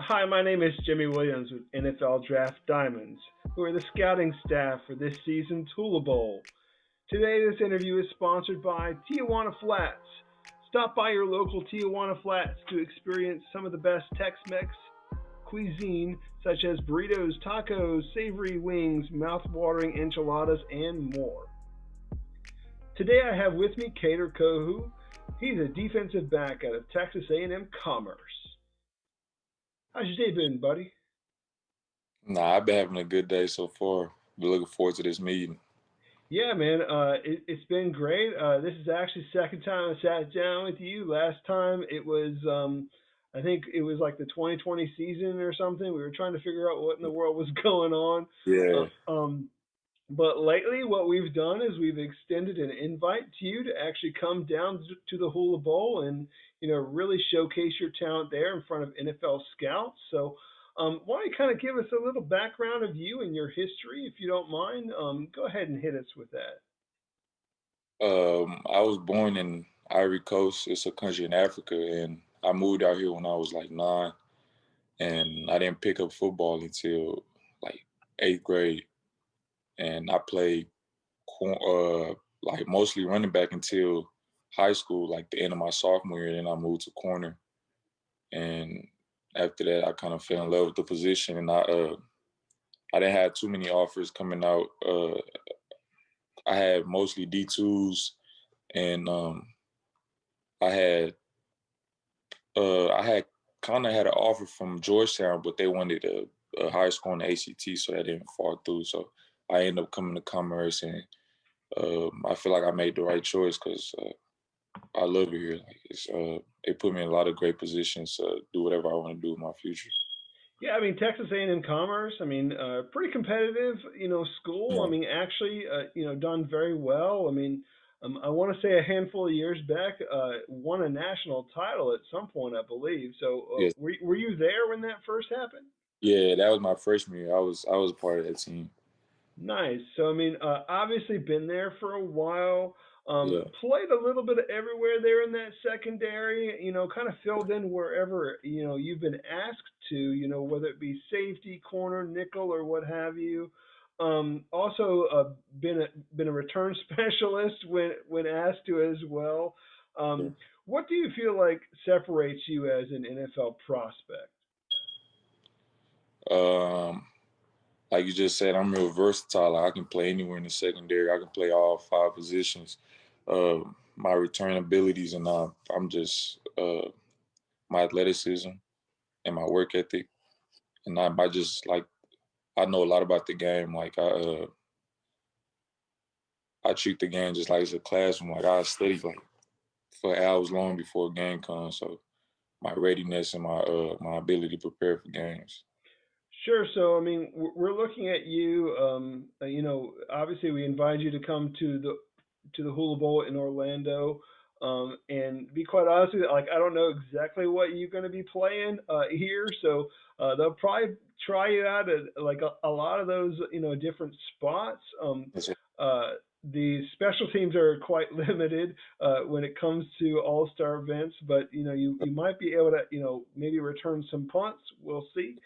Hi, my name is Jimmy Williams with NFL Draft Diamonds, who are the scouting staff for this season's Hula Bowl. Today, this interview is sponsored by Tijuana Flats. Stop by your local Tijuana Flats to experience some of the best Tex-Mex cuisine, such as burritos, tacos, savory wings, mouth-watering enchiladas, and more. Today, I have with me Kader Kohou. He's a defensive back out of Texas A&M Commerce. How's your day been, buddy? Nah, I've been having a good day so far. Been looking forward to this meeting. Yeah, man, it's been great. This is actually the second time I sat down with you. Last time it was, I think it was like the 2020 season or something. We were trying to figure out what in the world was going on. Yeah. Uh, um, but lately, what we've done is we've extended an invite to you to actually come down to the Hula Bowl and really showcase your talent there in front of NFL scouts. So, why don't you kind of give us a little background of you and your history, if you don't mind? Go ahead and hit us with that. I was born in Ivory Coast. It's a country in Africa, and I moved out here when I was like 9, and I didn't pick up football until like 8th grade, and I played like mostly running back until high school, like the end of my sophomore year. Then I moved to corner, and after that, I kind of fell in love with the position, and I didn't have too many offers coming out. I had mostly D2s, and I had I had kind of had an offer from Georgetown, but they wanted a high score in the ACT, so that didn't fall through. So I ended up coming to Commerce, and I feel like I made the right choice because I love it here. Like it put me in a lot of great positions to do whatever I want to do in my future. Yeah, I mean Texas A&M Commerce. I mean, pretty competitive, school. I Yeah, mean, actually, done very well. I mean, I want to say a handful of years back, won a national title at some point, I believe. So, yes, were you there when that first happened? yeah. That was my freshman year. I was a part of that team. Nice. So, I mean, obviously been there for a while. Yeah. Played a little bit of everywhere there in that secondary. Kind of filled in wherever you've been asked to. Whether it be safety, corner, nickel, or what have you. Also, been a return specialist when asked to as well. Yeah. What do you feel like separates you as an NFL prospect? Um, like you just said, I'm real versatile. Like, I can play anywhere in the secondary. I can play all 5 positions. My return abilities, and I'm just my athleticism and my work ethic, and I just like I know a lot about the game. Like I treat the game just like it's a classroom. Like I study like for hours long before a game comes. So my readiness and my ability to prepare for games. Sure. So, I mean, we're looking at you. Obviously, we invited you to come to the Hula Bowl in Orlando. And to be quite honest with you, like I don't know exactly what you're going to be playing here. So they'll probably try you out at like a lot of those different spots. That's it. Uh, the special teams are quite limited when it comes to all star events, but you might be able to maybe return some punts. We'll see.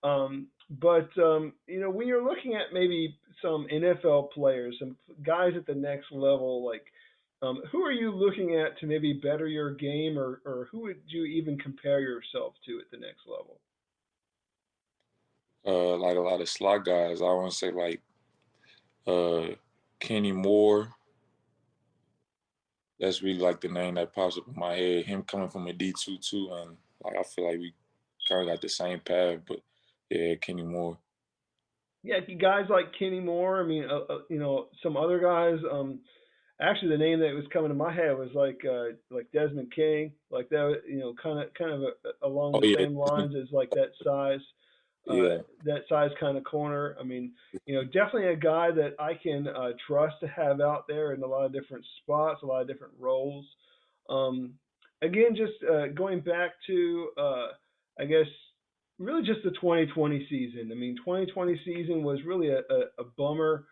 But when you're looking at maybe some NFL players, some guys at the next level, like who are you looking at to maybe better your game, or who would you even compare yourself to at the next level? Like a lot of slot guys. I want to say like uh, Kenny Moore. That's really like the name that pops up in my head. Him coming from a D2 too, and like I feel like we kind of got the same path. But yeah, Kenny Moore. Yeah, guys like Kenny Moore. I mean, some other guys. Actually, the name that was coming to my head was like Desmond King, like that. Kind of along Oh the yeah, same lines as like uh, yeah. that size kind of corner. I mean, definitely a guy that I can trust to have out there in a lot of different spots, a lot of different roles. Um, Again, just going back to, I guess, really just the 2020 season. I mean, 2020 season was really a bummer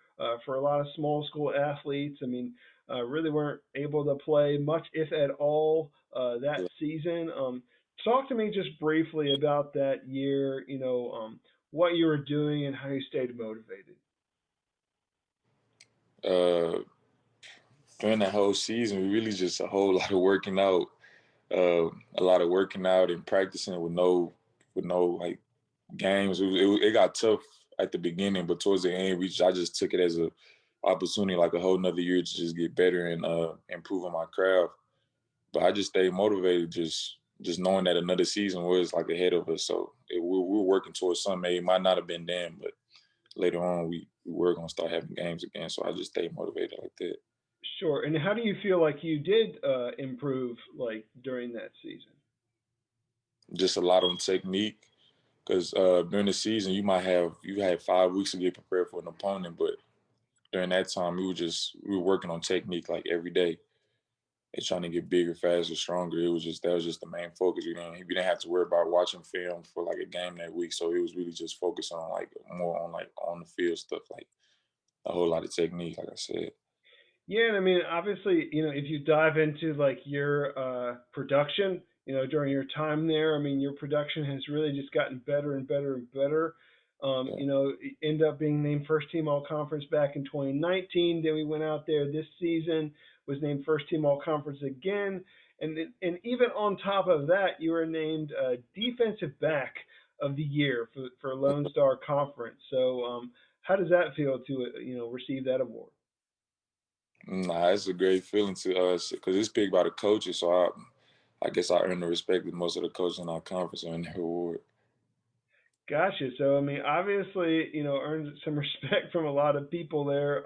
for a lot of small school athletes. I mean, really weren't able to play much, if at all, that Yeah. season. Talk to me just briefly about that year. What you were doing and how you stayed motivated. Uh, During that whole season, we really just a whole lot of working out, a lot of working out and practicing with no like games. It got tough at the beginning, but towards the end, I just took it as a opportunity, like a whole nother year to just get better and improve on my craft. But I just stayed motivated, just knowing that another season was like ahead of us. So we were working towards something. It might not have been then, but later on we were gonna start having games again. So I just stayed motivated like that. Sure. And how do you feel like you did improve like during that season? Just a lot on technique, because during the season you had 5 weeks to get prepared for an opponent, but during that time we were working on technique like every day and trying to get bigger, faster, stronger. That was just the main focus. You didn't have to worry about watching film for like a game that week. So it was really just focused on like more on like on the field stuff, like a whole lot of technique, like I said. Yeah, and I mean, obviously, if you dive into like your production, during your time there, I mean, your production has really just gotten better and better and better. Yeah. End up being named first team all conference back in 2019. Then we went out there this season, was named first team all conference again, and even on top of that, you were named defensive back of the year for Lone Star Conference. So, how does that feel to receive that award? Nah, it's a great feeling to us because it's picked by the coaches. So I guess I earned the respect that most of the coaches in our conference earned their award. Gotcha. So, I mean, obviously, earned some respect from a lot of people there.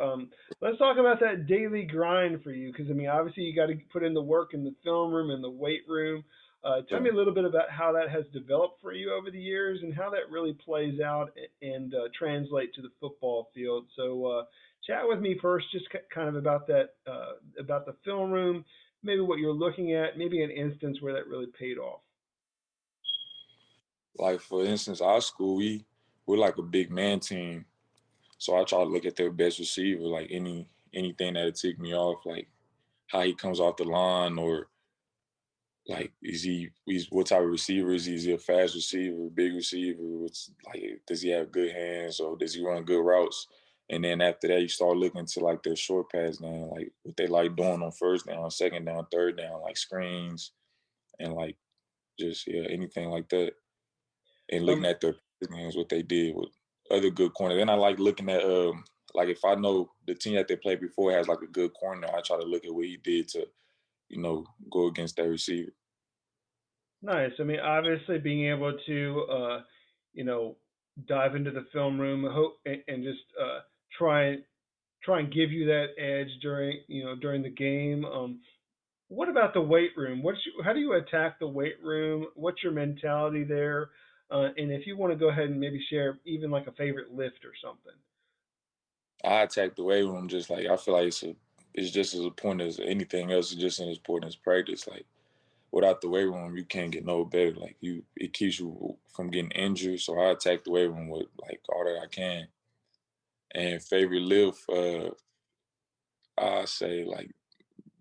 Let's talk about that daily grind for you, because I mean, obviously, you got to put in the work in the film room and the weight room. Tell Yeah. me a little bit about how that has developed for you over the years and how that really plays out and translate to the football field. So, chat with me first, just kind of about the film room, maybe what you're looking at, maybe an instance where that really paid off. Like for instance, our school we're like a big man team. So I try to look at their best receiver, like anything that'll tick me off, like how he comes off the line, or like he's what type of receiver is he? Is he a fast receiver, big receiver? What's like does he have good hands, or does he run good routes? And then after that, you start looking to like their short pass game, like what they like doing on first down, second down, third down, like screens and like just yeah anything like that. And looking Um, at their games, what they did with other good corners. Then I like looking at like if I know the team that they played before has like a good corner, I try to look at what he did to go against that receiver. Nice. I mean, obviously, being able to, you know, dive into the film room, and just try try and give you that edge during the game. What about the weight room? How do you attack the weight room? What's your mentality there? And if you want to go ahead and maybe share even like a favorite lift or something. I attack the weight room just like I feel like it's just as important as anything else. It's just as important as practice. Like without the weight room, you can't get no better. Like it keeps you from getting injured. So I attack the weight room with like all that I can. And favorite lift, I say like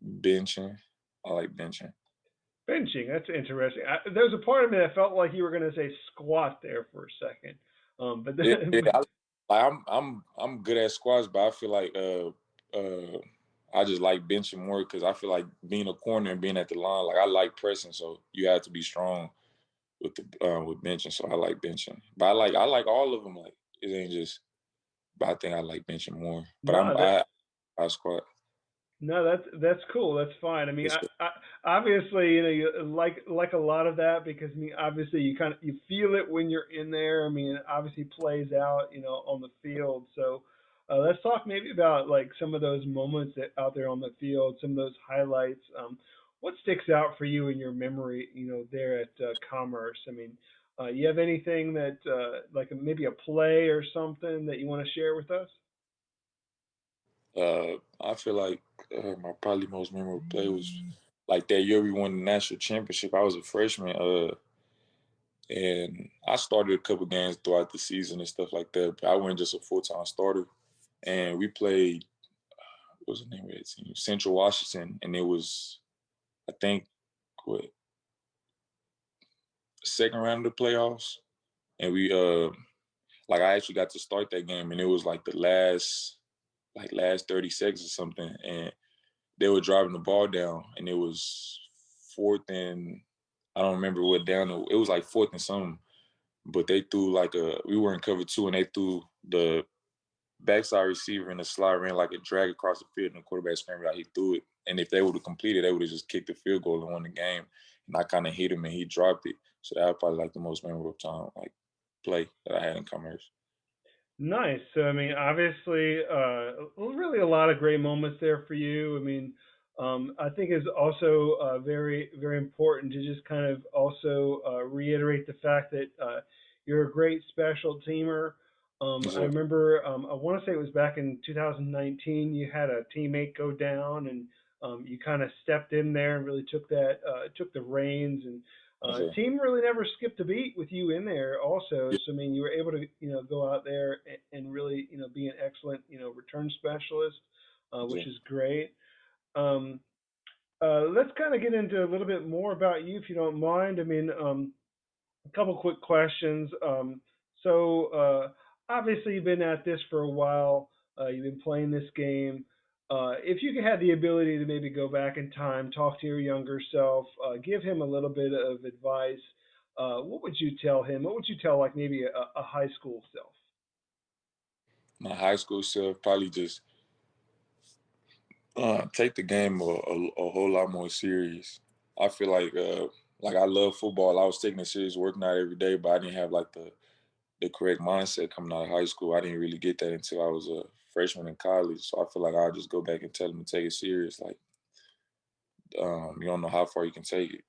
benching. I like benching. Benching, that's interesting. There was a part of me that felt like you were going to say squat there for a second. But Yeah, then, yeah. I'm good at squats, but I feel like I just like benching more because I feel like being a corner and being at the line, like I like pressing, so you have to be strong with benching. So I like benching, but I like all of them. Like it ain't just, but I think I like benching more. But no, that I squat. No, that's cool. That's fine. I mean, It's, obviously, you like a lot of that because I mean, obviously, you feel it when you're in there. I mean, it obviously plays out, on the field. So, let's talk maybe about like some of those moments out there on the field, some of those highlights. What sticks out for you in your memory, there at Commerce? I mean, you have anything that like maybe a play or something that you want to share with us? I feel like my probably most memorable play was like that year we won the national championship. I was a freshman. And I started a couple games throughout the season and stuff like that. But I wasn't just a full time starter. And we played, what was the name of that team? Central Washington. And it was, I think, what, second round of the playoffs, and we like I actually got to start that game, and it was like the last 30 seconds or something, and they were driving the ball down, and it was fourth and I don't remember what down it was like fourth and something, but they threw like we were in cover two, and they threw the backside receiver in the slot ran like a drag across the field, and the quarterback scrambled out. He threw it, and if they would have completed, they would have just kicked the field goal and won the game. And I kind of hit him, and he dropped it. So that was probably like the most memorable time, like play that I had in Commerce. Nice. So, I mean, obviously, really a lot of great moments there for you. I mean, I think it's also very, very important to just kind of also reiterate the fact that you're a great special teamer. I So, remember, I want to say it was back in 2019, you had a teammate go down and you kind of stepped in there and really took the reins and so, team really never skipped a beat with you in there also. yeah, So I mean, you were able to go out there and really be an excellent return specialist, which so, is great. Um, let's kind of get into a little bit more about you if you don't mind. I mean, a couple quick questions. So obviously you've been at this for a while. You've been playing this game. If you had the ability to maybe go back in time, talk to your younger self, give him a little bit of advice, what would you tell him? What would you tell like maybe a high school self? my high school self probably just take the game a whole lot more serious. I feel like I love football. I was taking it serious, working out every day, but I didn't have like the correct mindset coming out of high school. I didn't really get that until I was a freshman in college. So I feel like I'll just go back and tell them to take it serious. Like, you don't know how far you can take it.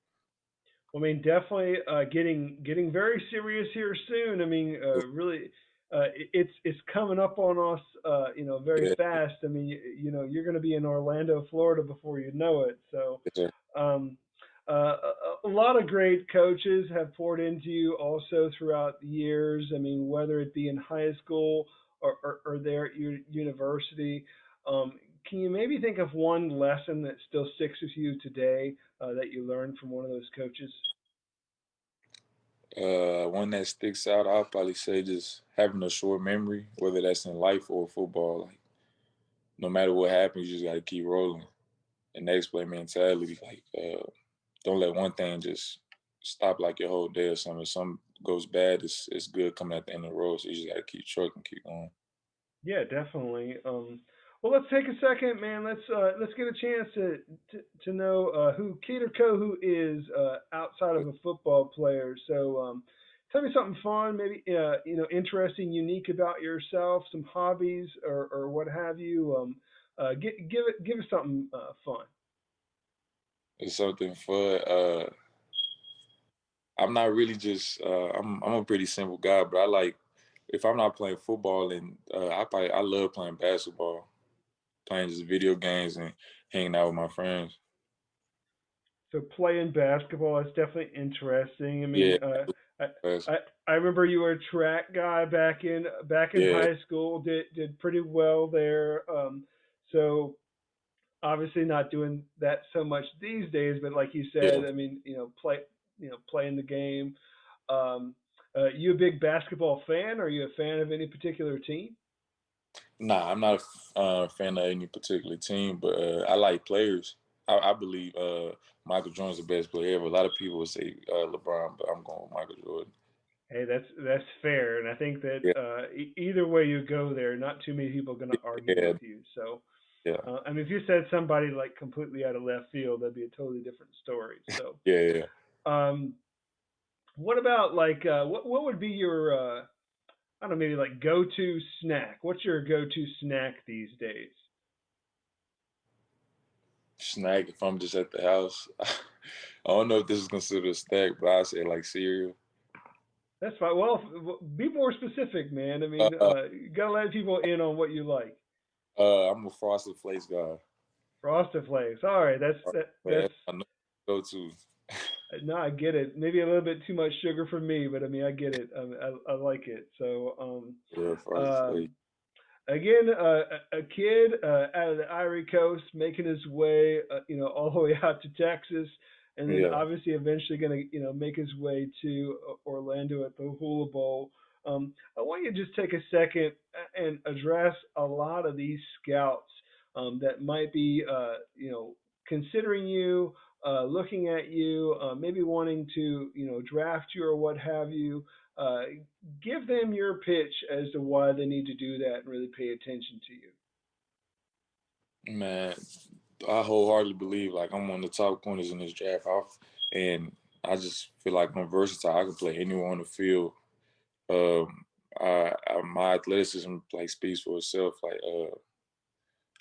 Well, I mean, definitely getting very serious here soon. I mean, really, it's coming up on us, very Yeah, fast. I mean, you're going to be in Orlando, Florida before you know it. So, yeah, um, a lot of great coaches have poured into you also throughout the years. I mean, whether it be in high school or there at university. Can you maybe think of one lesson that still sticks with you today that you learned from one of those coaches? one that sticks out, I'll probably say just having a short memory, whether that's in life or football. Like, no matter what happens, you just got to keep rolling. And next play mentality, like, don't let one thing just stop like your whole day or something. If something goes bad, it's good coming at the end of the road. So you just got to keep trucking, keep going. Yeah, definitely. Well, let's take a second, man. Let's get a chance to know who Kader Kohou is outside of a football player. So, tell me something fun, maybe interesting, unique about yourself, some hobbies or what have you. Give us something fun. It's something fun. I'm not really just. I'm a pretty simple guy, but I like if I'm not playing football, and I love playing basketball, playing just video games and hanging out with my friends. So playing basketball is definitely interesting. I Yeah, mean, I, bas- I I remember you were a track guy back in yeah, high school. Did pretty well there. So obviously not doing that so much these days. But like you yeah. said, I mean, playing the game. You a big basketball fan? Are you a fan of any particular team? Nah, I'm not a fan of any particular team, but I like players. I believe Michael Jordan's the best player ever. A lot of people would say LeBron, but I'm going with Michael Jordan. Hey, that's fair, and I think that Yeah, either way you go there, not too many people are going to argue yeah, with you. So, yeah, I mean, if you said somebody like completely out of left field, that'd be a totally different story. So, yeah, yeah. um, what about like what would be your I don't know, maybe like go-to snack? What's your go-to snack these days? Snack if I'm just at the house. I don't know if this is considered a snack, but I say like cereal. That's fine. Well, be more specific, man. I Uh, mean, uh, you gotta let people in on what you like. I'm a Frosted Flakes guy. Frosted Flakes. All right, that's That's my go to. no, I get it. Maybe a little bit too much sugar for me, but I mean, I get it. I like it. So, Yeah, Frosted Flakes. um, again, a kid out of the Ivory Coast making his way, all the way out to Texas. and then Yeah, obviously eventually going to make his way to Orlando at the Hula Bowl. I want you to just take a second and address a lot of these scouts that might be considering you, looking at you, maybe wanting to draft you or what have you. Uh, Give them your pitch as to why they need to do that and really pay attention to you. man, I wholeheartedly believe like I'm one of the top corners in this draft. And I just feel like I'm versatile. I can play anywhere on the field. Um, my athleticism like speaks for itself. Like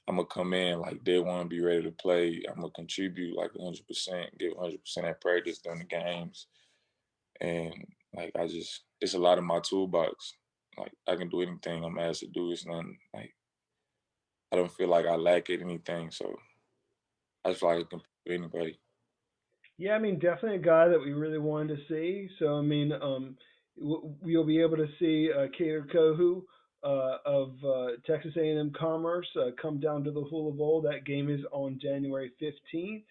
I'm gonna come in like day one, be ready to play. I'm gonna contribute like 100%, give 100% at practice during the games, and like it's a lot of my toolbox. Like I can do anything I'm asked to do. It's nothing like I don't feel like I lack at anything. So I just feel like I can with anybody. Yeah, I mean, definitely a guy that we really wanted to see. So, I mean, you'll be able to see Kader Kohou of Texas A&M Commerce come down to the Hula Bowl. That game is on January 15th.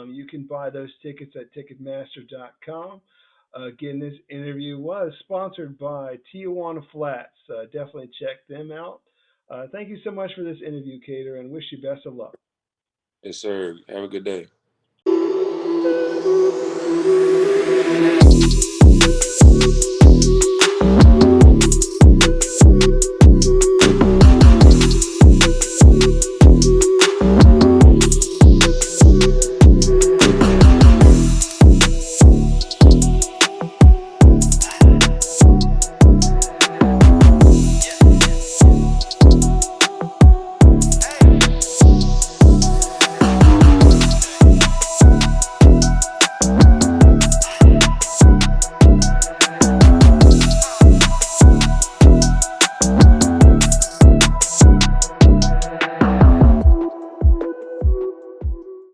You can buy those tickets at Ticketmaster.com. Again, this interview was sponsored by Tijuana Flats. Definitely check them out. Thank you so much for this interview, Kader, and wish you best of luck. Yes, sir. Have a good day.